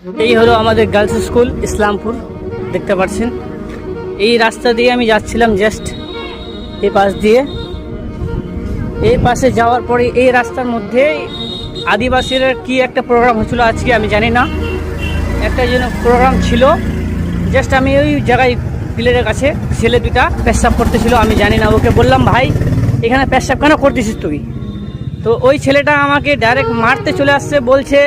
এই হলো আমাদের গার্লস স্কুল ইসলামপুর, দেখতে পাচ্ছেন। এই রাস্তা দিয়ে আমি যাচ্ছিলাম জাস্ট এই পাশ দিয়ে। এই পাশে যাওয়ার পরে এই রাস্তার মধ্যে আদিবাসীরা কি একটা প্রোগ্রাম হচ্ছিল আজকে, আমি জানি না, একটা যেন প্রোগ্রাম ছিল। জাস্ট আমি ওই জায়গায় পিলারের কাছে ছেলে দুটা পেশাব করতেছিল, আমি জানি না। ওকে বললাম, ভাই এখানে পেশাব কেন করতেছিস তুই? তো ওই ছেলেটা আমাকে ডাইরেক্ট মারতে চলে আসছে, বলছে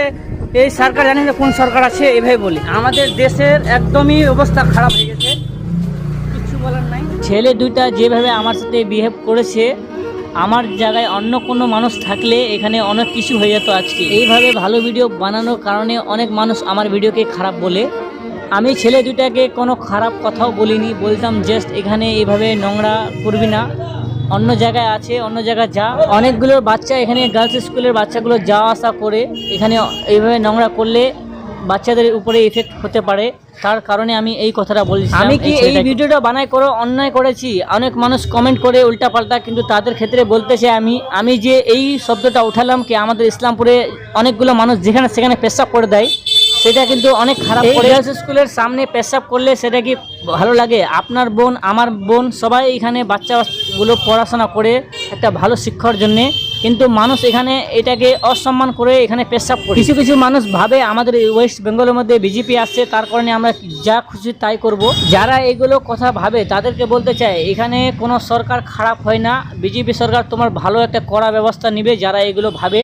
এই সরকার জানি না কোন সরকার আছে, এভাবে বলি। আমাদের দেশের একদমই অবস্থা খারাপ হয়ে গেছে, কিছু বলার নাই। ছেলে দুইটা যেভাবে আমার সাথে বিহেভ করেছে, আমার জায়গায় অন্য কোনো মানুষ থাকলে এখানে অনেক কিছু হয়ে যেত আজকে। এইভাবে ভালো ভিডিও বানানোর কারণে অনেক মানুষ আমার ভিডিওকে খারাপ বলে। আমি ছেলে দুটাকে কোনো খারাপ কথাও বলিনি, বলতাম জাস্ট এখানে এইভাবে নোংরা করবি না, অন্য জায়গায় আছে, অন্য জায়গায় যা। অনেকগুলো বাচ্চা এখানে গার্লস স্কুলের বাচ্চাগুলো যাওয়া আসা করে, এখানে এইভাবে নোংরা করলে বাচ্চাদের উপরে ইফেক্ট হতে পারে, তার কারণে আমি এই কথাটা বলছি। আমি কি এই ভিডিওটা বানাই করে অন্যায় করেছি? অনেক মানুষ কমেন্ট করে উল্টাপাল্টা, কিন্তু তাদের ক্ষেত্রে বলতেছে আমি যে এই শব্দটা উঠালাম কি আমাদের ইসলামপুরে অনেকগুলো মানুষ যেখানে সেখানে পেশাব করে দেয়, সেটা কিন্তু অনেক খারাপ। গার্লস স্কুলের সামনে পেশাব করলে সেটা কি ভালো লাগে? আপনার বোন, আমার বোন, সবাই এখানে বাচ্চাগুলো পড়াশোনা করে একটা ভালো শিক্ষার জন্যে, কিন্তু মানুষ এখানে এটাকে অসম্মান করে এখানে পেশাব করে। কিছু কিছু মানুষ ভাবে আমাদের ওয়েস্ট বেঙ্গলের মধ্যে বিজেপি আসছে, তার কারণে আমরা যা খুশি তাই করব। যারা এগুলো কথা ভাবে তাদেরকে বলতে চাই, এখানে কোনো সরকার খারাপ হয় না, বিজেপি সরকার তোমার ভালো একটা কড়া ব্যবস্থা নেবে। যারা এগুলো ভাবে